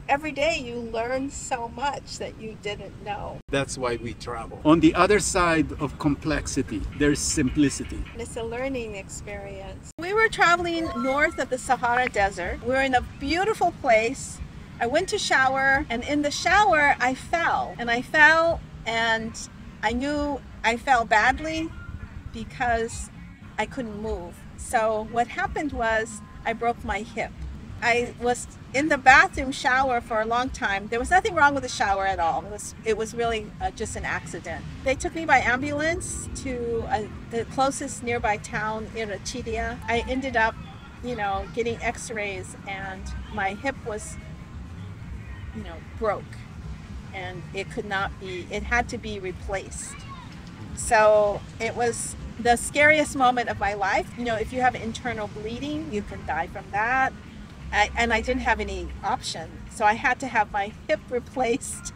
every day you learn so much that you didn't know. That's why we travel. On the other side of complexity, there's simplicity. It's a learning experience. We were traveling north of the Sahara Desert. We were in a beautiful place. I went to shower, and in the shower I fell. And I knew I fell badly because I couldn't move. So what happened was I broke my hip. I was in the bathroom shower for a long time. There was nothing wrong with the shower at all. It was really just an accident. They took me by ambulance to the closest nearby town, Chidia. I ended up, getting x-rays, and my hip was, broke. And it had to be replaced. So it was the scariest moment of my life. If you have internal bleeding, you can die from that. And I didn't have any option. So I had to have my hip replaced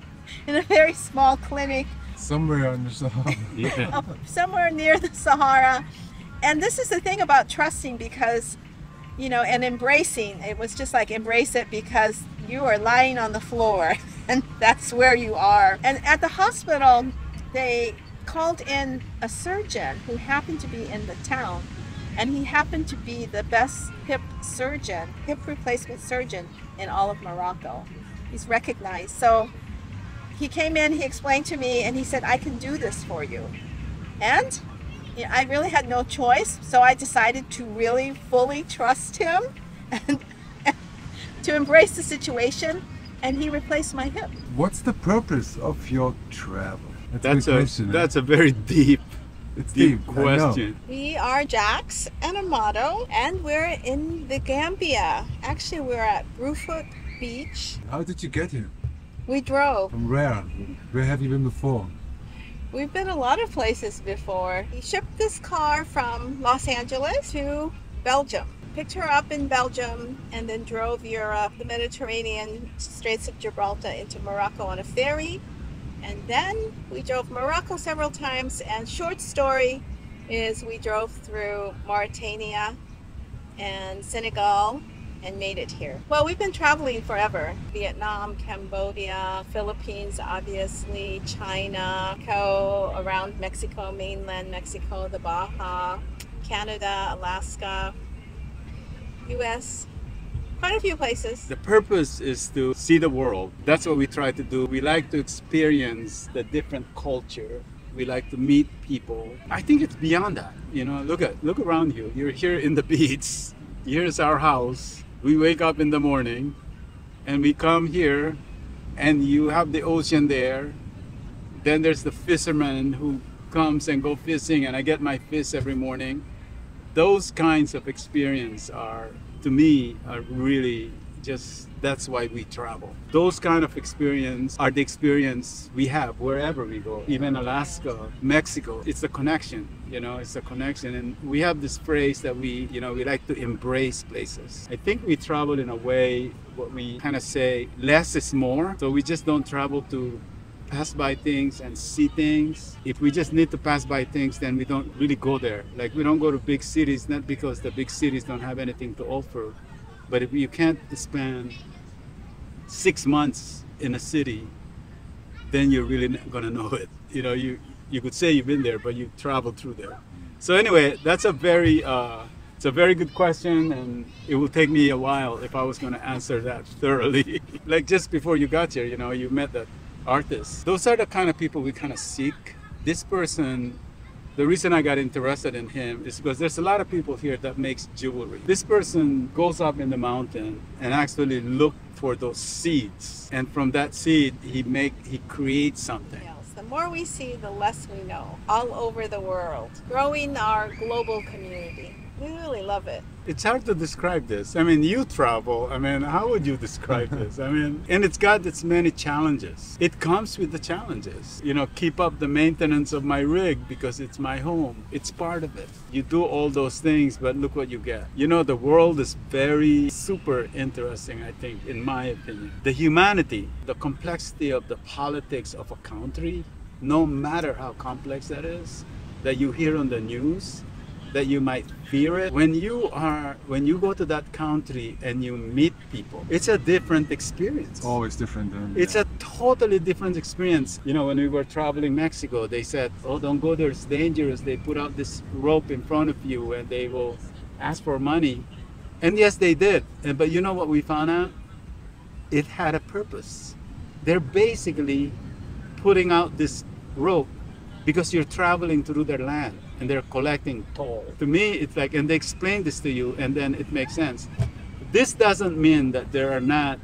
in a very small clinic. Somewhere in the Sahara. Yeah. Somewhere near the Sahara. And this is the thing about trusting, because, and embracing. It was just like, embrace it, because you are lying on the floor and that's where you are. And at the hospital, they called in a surgeon who happened to be in the town. And he happened to be the best hip replacement surgeon in all of Morocco. He's recognized. So he came in, he explained to me, and he said, I can do this for you. And I really had no choice. So I decided to really fully trust him and to embrace the situation. And he replaced my hip. What's the purpose of your travel? That's a very deep question. We are Jax and Amado, and we're in the Gambia. Actually, we're at Roomtour Beach. How did you get here? We drove. From where? Where have you been before? We've been a lot of places before. We shipped this car from Los Angeles to Belgium. Picked her up in Belgium and then drove Europe, the Mediterranean, Straits of Gibraltar into Morocco on a ferry. And then we drove Morocco several times, and short story is we drove through Mauritania and Senegal and made it here. Well, we've been traveling forever. Vietnam, Cambodia, Philippines, obviously, China, around Mexico, mainland Mexico, the Baja, Canada, Alaska, US. Quite a few places. The purpose is to see the world. That's what we try to do. We like to experience the different culture. We like to meet people. I think it's beyond that. Look around you. You're here in the beach. Here's our house. We wake up in the morning and we come here, and you have the ocean there. Then there's the fisherman who comes and go fishing, and I get my fish every morning. Those kinds of experience to me, are really that's why we travel. Those kind of experience are the experience we have wherever we go, even Alaska, Mexico. It's a connection, it's a connection. And we have this phrase that we like to embrace places. I think we travel in a way, what we kind of say, less is more. So we just don't travel to pass by things and see things. If we just need to pass by things, then we don't really go there. Like, we don't go to big cities, not because the big cities don't have anything to offer, but if you can't spend 6 months in a city, then you're really not gonna know it. You could say you've been there, but you traveled through there. So anyway, that's it's a very good question, and it will take me a while if I was gonna answer that thoroughly. Like, just before you got here, you met that artists. Those are the kind of people we kind of seek. This person, the reason I got interested in him is because there's a lot of people here that makes jewelry. This person goes up in the mountain and actually look for those seeds, and from that seed he creates something. Yes. The more we see, the less we know. All over the world, growing our global community. We really love it. It's hard to describe this. You travel. How would you describe this? And it's got its many challenges. It comes with the challenges. Keep up the maintenance of my rig because it's my home. It's part of it. You do all those things, but look what you get. The world is very super interesting, I think, in my opinion. The humanity, the complexity of the politics of a country, no matter how complex that is, that you hear on the news, that you might fear it. When you go to that country and you meet people, it's a different experience. Always different. It's a totally different experience. You know, when we were traveling Mexico, they said, oh, don't go there, it's dangerous. They put out this rope in front of you and they will ask for money. And yes, they did. But you know what we found out? It had a purpose. They're basically putting out this rope because you're traveling through their land and they're collecting toll. To me, it's like, and they explain this to you and then it makes sense. This doesn't mean that there are not,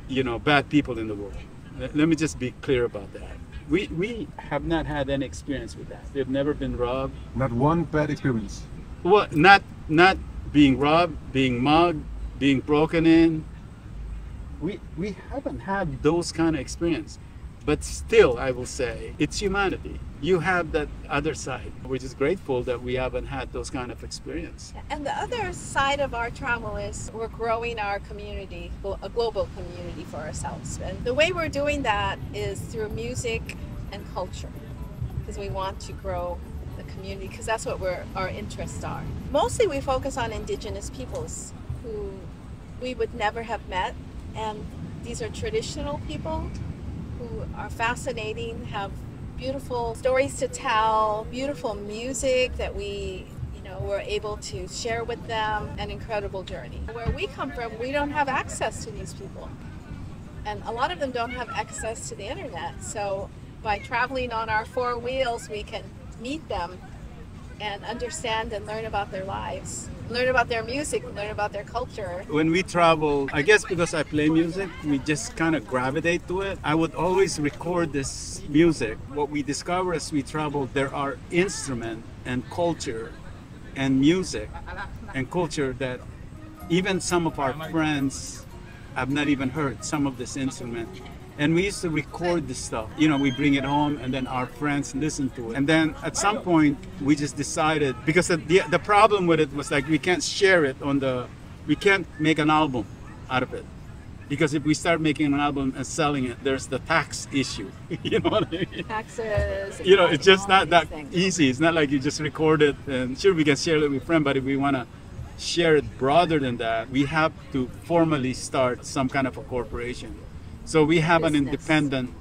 you know, bad people in the world. Let me just be clear about that. We have not had any experience with that. We've never been robbed. Not one bad experience. Well, not being robbed, being mugged, being broken in. We haven't had those kind of experience. But still, I will say, it's humanity. You have that other side. We're just grateful that we haven't had those kind of experience. And the other side of our travel is we're growing our community, a global community for ourselves. And the way we're doing that is through music and culture, because we want to grow the community, because that's what our interests are. Mostly we focus on indigenous peoples who we would never have met. And these are traditional people who are fascinating, have beautiful stories to tell, beautiful music that we, were able to share with them, an incredible journey. Where we come from, we don't have access to these people. And a lot of them don't have access to the internet. So by traveling on our four wheels, we can meet them and understand and learn about their lives, learn about their music, learn about their culture. When we travel, I guess because I play music, we just kind of gravitate to it. I would always record this music. What we discover as we travel, there are instruments and culture and music and culture that even some of our friends have not even heard some of this instrument. And we used to record this stuff. We bring it home and then our friends listen to it. And then at some point, we just decided, because the problem with it was like we can't share it we can't make an album out of it. Because if we start making an album and selling it, there's the tax issue. You know what I mean? Taxes. It's just not that easy. It's not like you just record it and sure, we can share it with friends, but if we want to share it broader than that, we have to formally start some kind of a corporation. So we have an independent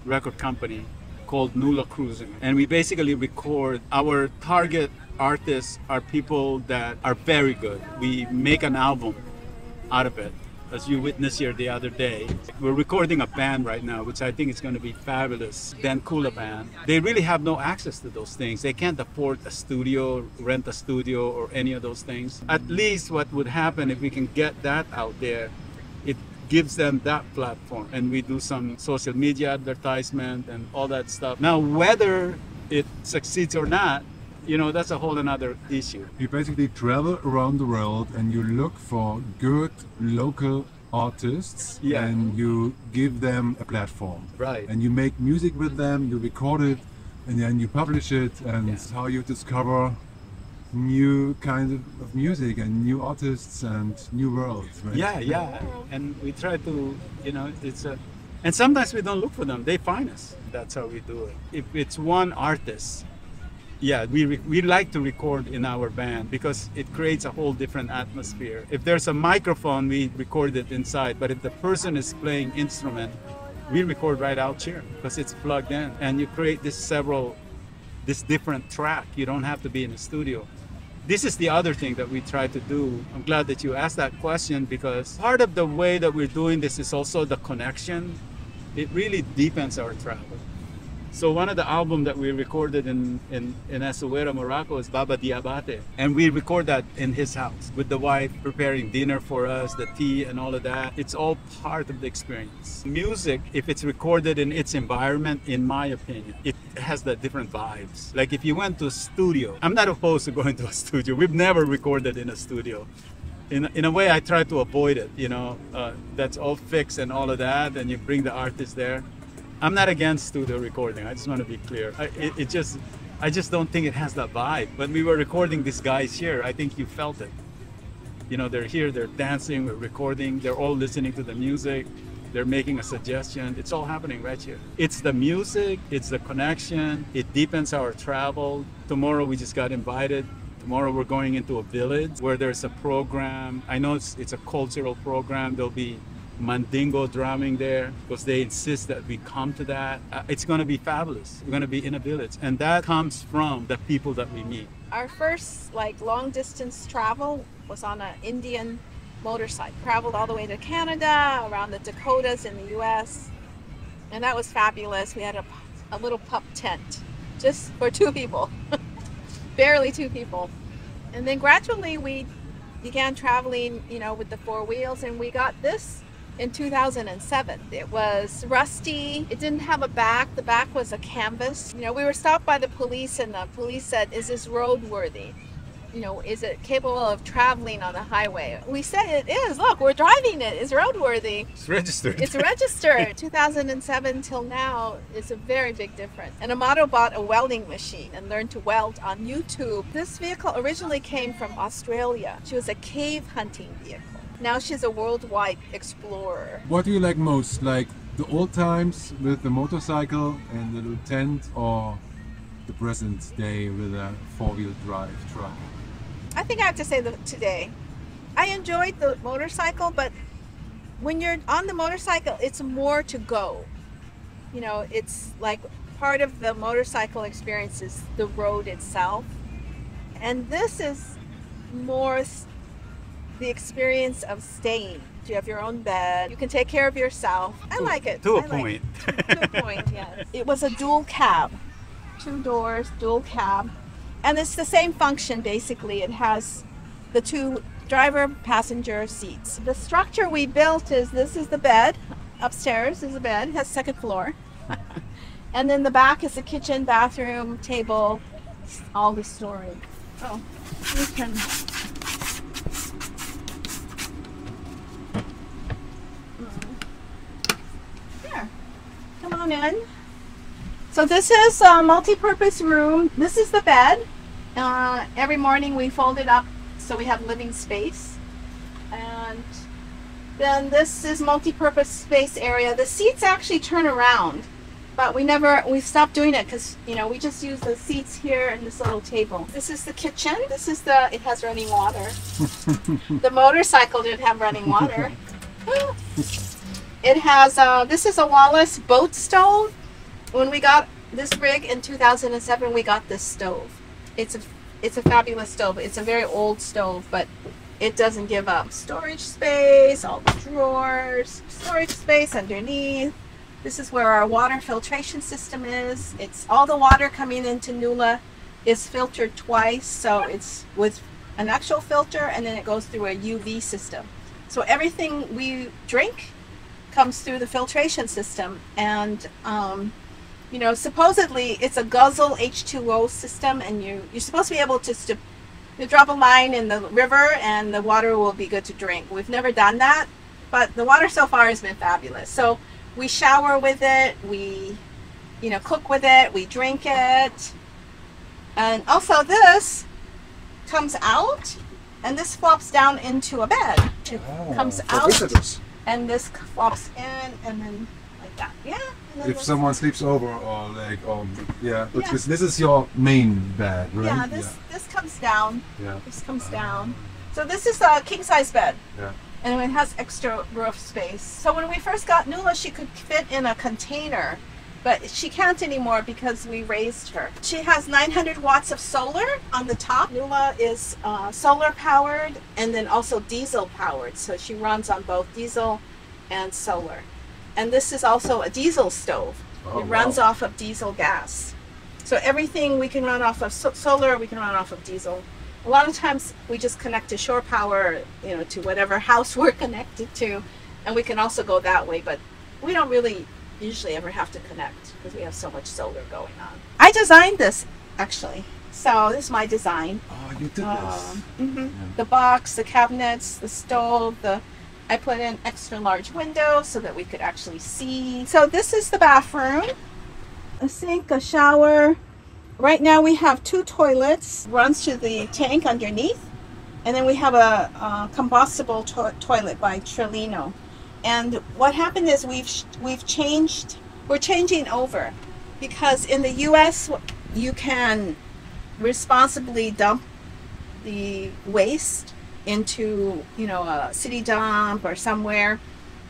record company called Nula Cruising. And we basically record, our target artists are people that are very good. We make an album out of it. As you witnessed here the other day, we're recording a band right now, which I think is going to be fabulous. Dan Kula band. They really have no access to those things. They can't afford a studio, rent a studio, or any of those things. At least what would happen if we can get that out there, it gives them that platform. And we do some social media advertisement and all that stuff. Now, whether it succeeds or not, that's a whole another issue. You basically travel around the world and you look for good local artists and you give them a platform. Right. And you make music with them, you record it, and then you publish it, and it's how you discover new kinds of music and new artists and new worlds. Right? Yeah. And we try to, and sometimes we don't look for them, they find us. That's how we do it. If it's one artist, we like to record in our band because it creates a whole different atmosphere. If there's a microphone, we record it inside. But if the person is playing instrument, we record right out here because it's plugged in. And you create this different track. You don't have to be in a studio. This is the other thing that we try to do. I'm glad that you asked that question because part of the way that we're doing this is also the connection. It really deepens our travel. So one of the albums that we recorded in Essaouira, Morocco is Baba Diabate. And we record that in his house with the wife preparing dinner for us, the tea and all of that. It's all part of the experience. Music, if it's recorded in its environment, in my opinion, it has the different vibes. Like if you went to a studio, I'm not opposed to going to a studio. We've never recorded in a studio. In a way, I try to avoid it, that's all fixed and all of that, and you bring the artist there. I'm not against studio recording. I just want to be clear. I just don't think it has that vibe. When we were recording these guys here, I think you felt it. They're here, they're dancing, we're recording, they're all listening to the music. they're making a suggestion. It's all happening right here. It's the music, it's the connection, it deepens our travel. Tomorrow we just got invited. Tomorrow we're going into a village where there's a program. I know it's a cultural program. There'll be Mandingo drumming there because they insist that we come to that. It's going to be fabulous. We're going to be in a village, and that comes from the people that we meet. Our first long distance travel was on an Indian motorcycle. Traveled all the way to Canada, around the Dakotas in the US, and that was fabulous. We had a little pup tent just for 2 people. Barely 2 people. And then gradually we began traveling, with the 4 wheels, and we got this in 2007. It was rusty. It didn't have a back. The back was a canvas. We were stopped by the police, and the police said, "Is this roadworthy? Is it capable of traveling on the highway?" We said it is. Look, we're driving it. It's roadworthy. It's registered. It's registered. 2007 till now is a very big difference. And Amado bought a welding machine and learned to weld on YouTube. This vehicle originally came from Australia. She was a cave hunting vehicle. Now she's a worldwide explorer. What do you like most? Like the old times with the motorcycle and the little tent, or the present day with a 4-wheel drive truck? I think I have to say today. I enjoyed the motorcycle, but when you're on the motorcycle, it's more to go. It's like part of the motorcycle experience is the road itself. And this is more the experience of staying. You have your own bed. You can take care of yourself. I like it. To a point. To a point, yes. It was a dual cab. 2 doors, dual cab. And it's the same function, basically. It has the 2 driver-passenger seats. The structure we built this is the bed. Upstairs is a bed. It has 2nd floor. And then the back is the kitchen, bathroom, table, all the storage. Oh, we can... Here, come on in. So this is a multi-purpose room. This is the bed. Every morning we fold it up so we have living space. And then this is multi-purpose space area. The seats actually turn around, but we stopped doing it because, we just use the seats here and this little table. This is the kitchen. It has running water. The motorcycle didn't have running water. It has, this is a Wallace boat stove. When we got this rig in 2007, we got this stove. It's a fabulous stove. It's a very old stove, but it doesn't give up. Storage space, all the drawers, storage space underneath. This is where our water filtration system is. It's all the water coming into NULA is filtered twice, so it's with an actual filter, and then it goes through a UV system. So everything we drink comes through the filtration system, and supposedly it's a guzzle H2O system, and you're supposed to be able to drop a line in the river and the water will be good to drink. We've never done that, but the water so far has been fabulous. So we shower with it, we cook with it, we drink it. And also this comes out, and this flops down into a bed. It comes out, visitors. And this flops in, and then like that. Yeah. If someone sleeps over, or this is your main bed, right? Yeah, this comes down. Yeah. This comes down. So this is a king size bed. Yeah. And it has extra roof space. So when we first got Nula, she could fit in a container, but she can't anymore because we raised her. She has 900 watts of solar on the top. Nula is solar powered and then also diesel powered. So she runs on both diesel and solar. And this is also a diesel stove. It runs off of diesel gas. So everything we can run off of solar, we can run off of diesel. A lot of times we just connect to shore power, to whatever house we're connected to, and we can also go that way, but we don't really usually ever have to connect because we have so much solar going on. I designed this, actually. So this is my design. Oh, you did this. Yeah. The box, the cabinets, the stove, I put in extra large windows so that we could actually see. So this is the bathroom. A sink, a shower. Right now we have 2 toilets, runs to the tank underneath, and then we have a combustible toilet by Trillino. And what happened is we're changing over, because in the US you can responsibly dump the waste into, you know, a city dump or somewhere.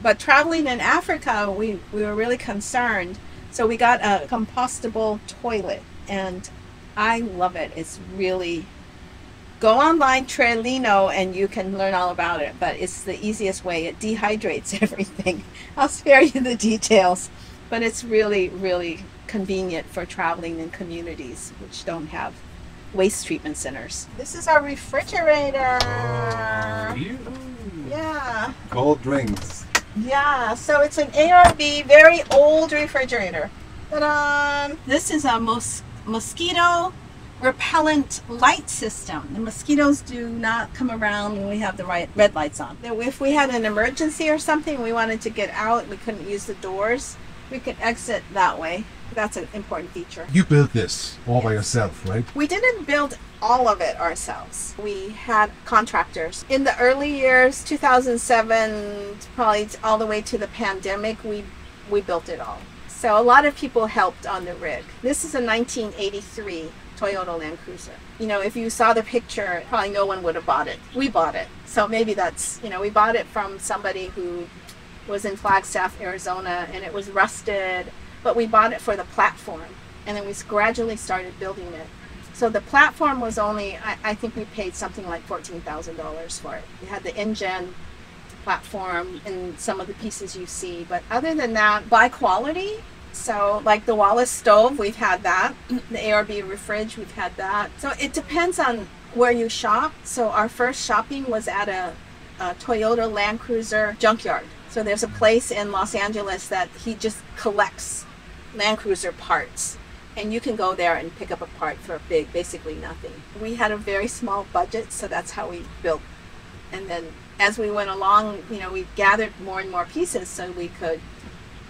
But traveling in Africa, we were really concerned. So we got a compostable toilet, and I love it. It's really, go online, Trelino, and you can learn all about it. But it's the easiest way. It dehydrates everything. I'll spare you the details. But it's really, really convenient for traveling in communities which don't have waste treatment centers. This is our refrigerator. Yeah. Cold drinks. Yeah, so it's an ARB, very old refrigerator. Ta-da! This is a mosquito repellent light system. The mosquitoes do not come around when we have the right red lights on. If we had an emergency or something, we wanted to get out, we couldn't use the doors, we could exit that way. That's an important feature. You built this all by yourself, right? We didn't build all of it ourselves. We had contractors. In the early years, 2007, probably all the way to the pandemic, we built it all. So a lot of people helped on the rig. This is a 1983 Toyota Land Cruiser. You know, if you saw the picture, probably no one would have bought it. We bought it. So maybe that's, you know, we bought it from somebody who was in Flagstaff, Arizona, and it was rusted. But we bought it for the platform, and then we gradually started building it. So the platform was only, I think we paid something like $14,000 for it. We had the engine, platform, and some of the pieces you see. But other than that, by quality, so like the Wallace stove, we've had that. The ARB fridge, we've had that. So it depends on where you shop. So our first shopping was at a Toyota Land Cruiser junkyard. So there's a place in Los Angeles that he just collects Land Cruiser parts, and you can go there and pick up a part for basically nothing. We had a very small budget, so that's how we built. And then as we went along, you know, we gathered more and more pieces so we could,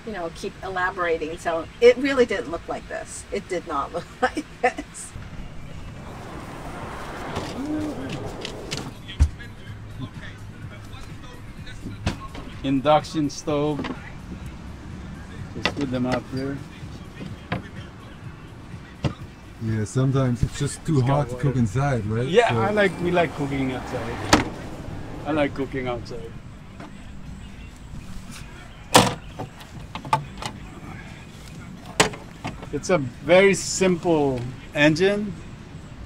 you know, keep elaborating. So it really didn't look like this. It did not look like this. Induction stove. Just put them up here. Yeah, sometimes it's just too hot to cook inside, right? Yeah, So- we like cooking outside. I like cooking outside. It's a very simple engine,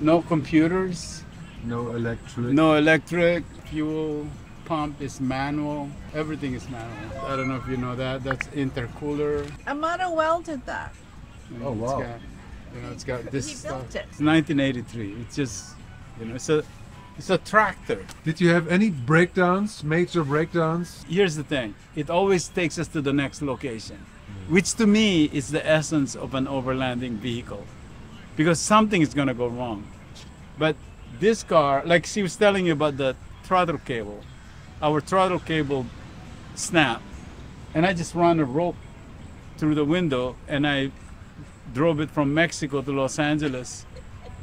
no computers, No electric. no electric, fuel pump is manual, everything is manual. I don't know if you know that, that's intercooler. Amado welded that. And Oh, wow. It's got this He stuff. built it. It's 1983. It's just, you know, it's a tractor. Did you have any breakdowns, major breakdowns? Here's the thing. It always takes us to the next location, which to me is the essence of an overlanding vehicle, because something is going to go wrong. But this car, like she was telling you about the throttle cable, our throttle cable snapped, and I just ran a rope through the window, and I drove it from Mexico to Los Angeles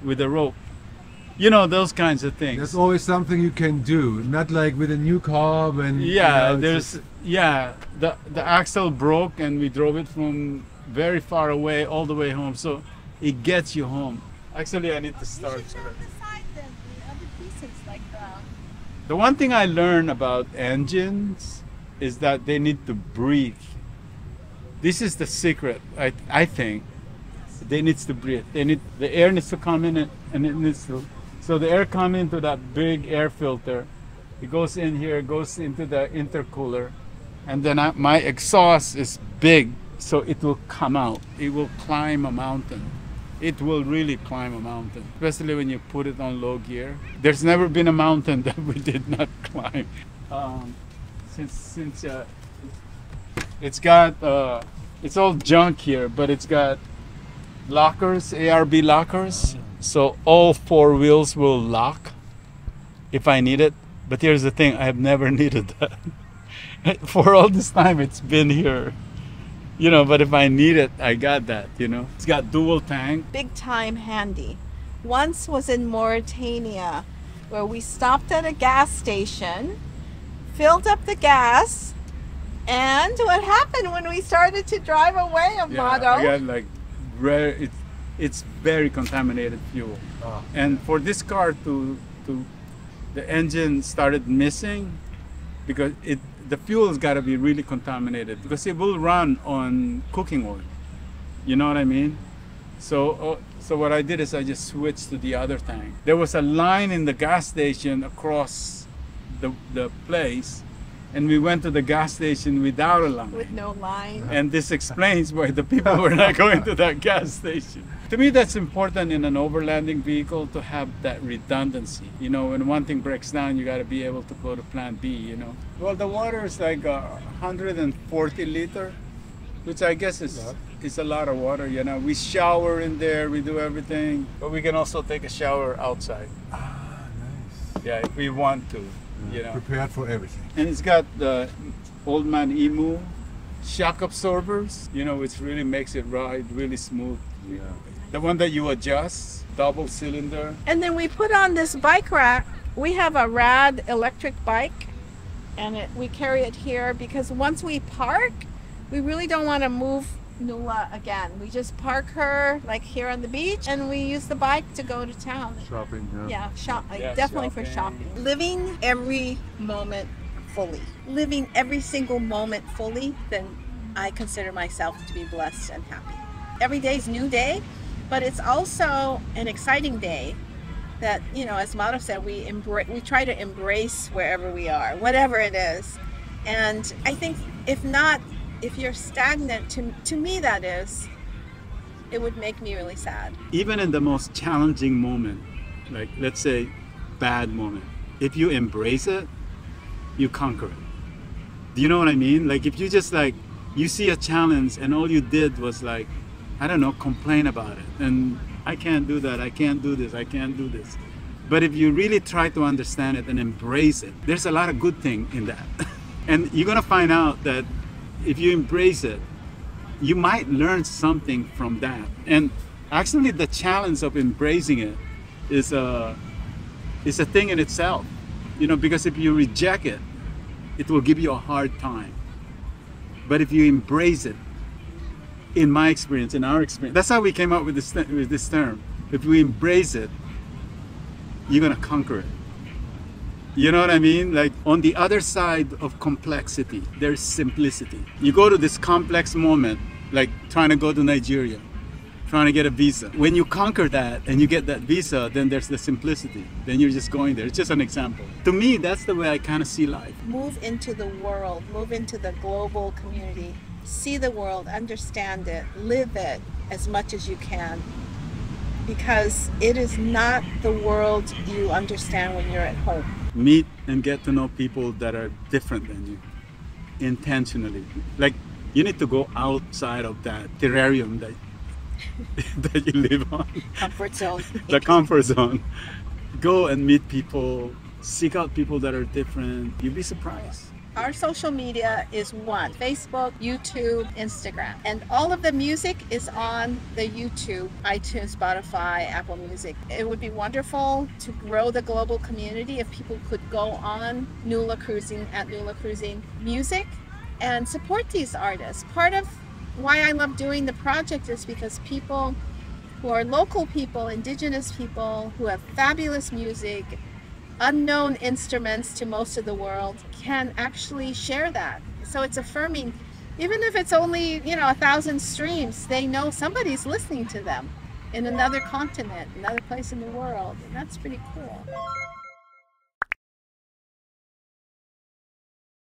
with a rope. You know, those kinds of things. There's always something you can do, not like with a new car when Yeah, you know, there's the axle broke and we drove it from very far away all the way home, so it gets you home. Actually, I need to start. The one thing I learned about engines is that they need to breathe. This is the secret, I think. They need to breathe. The air needs to come in and it needs to. So the air comes into that big air filter. It goes in here, goes into the intercooler, and then my exhaust is big, so it will come out. It will climb a mountain. It will really climb a mountain, especially when you put it on low gear. There's never been a mountain that we did not climb. Since it's got it's all junk here, but it's got lockers, ARB lockers, so all four wheels will lock if I need it. But here's the thing, I have never needed that. For all this time it's been here, you know, but if I need it, I got that, you know. It's got dual tank. Big time handy. Once was in Mauritania, where we stopped at a gas station, filled up the gas, And what happened when we started to drive away, Amado? I got like it's very contaminated fuel. Ah. And for this car to the engine started missing because the fuel's got to be really contaminated because it will run on cooking oil. You know what I mean? So what I did is I just switched to the other tank. There was a line in the gas station across the place, and we went to the gas station without a line. With no line. And this explains why the people were not going to that gas station. To me, that's important in an overlanding vehicle to have that redundancy. You know, when one thing breaks down, you got to be able to go to plan B, you know. Well, the water is like 140 liter, which I guess is a lot of water, you know. We shower in there, we do everything, but we can also take a shower outside. Ah, nice. Yeah, if we want to, you know. Prepared for everything. And it's got the Old Man Emu shock absorbers, you know, which really makes it ride really smooth. Yeah. The one that you adjust, double cylinder. And then we put on this bike rack. We have a rad electric bike, and we carry it here because once we park, we really don't want to move Nula again. We just park her like here on the beach, and we use the bike to go to town. Shopping, yeah. Yeah, definitely for shopping. Living every moment fully. Living every single moment fully, then I consider myself to be blessed and happy. Every day's a new day, but it's also an exciting day that, you know, as Amado said, we try to embrace wherever we are, whatever it is. And I think if you're stagnant, to me that is, it would make me really sad. Even in the most challenging moment, like let's say bad moment, if you embrace it, you conquer it. Do you know what I mean? Like if you just like, you see a challenge and all you did was like, I don't know, complain about it. And I can't do that, I can't do this, I can't do this. But if you really try to understand it and embrace it, there's a lot of good thing in that. And you're gonna find out that if you embrace it, you might learn something from that. And actually the challenge of embracing it is a thing in itself. You know, because if you reject it, it will give you a hard time. But if you embrace it, in my experience, in our experience, that's how we came up with this term. If we embrace it, you're gonna conquer it. You know what I mean? Like on the other side of complexity, there's simplicity. You go to this complex moment, like trying to go to Nigeria, trying to get a visa. When you conquer that and you get that visa, then there's the simplicity. Then you're just going there. It's just an example. To me, that's the way I kind of see life. Move into the world, move into the global community. See the world, understand it, live it as much as you can. Because it is not the world you understand when you're at home. Meet and get to know people that are different than you, intentionally. Like, you need to go outside of that terrarium that you live on. Comfort zone. The comfort zone. Go and meet people, seek out people that are different. You'll be surprised. Our social media is one: Facebook, YouTube, Instagram. And all of the music is on the YouTube, iTunes, Spotify, Apple Music. It would be wonderful to grow the global community if people could go on Nula Cruising at Nula Cruising Music and support these artists. Part of why I love doing the project is because people who are local people, indigenous people, who have fabulous music, unknown instruments to most of the world, can actually share that. So it's affirming, even if it's only, 1,000 streams, they know somebody's listening to them in another continent, another place in the world, and that's pretty cool.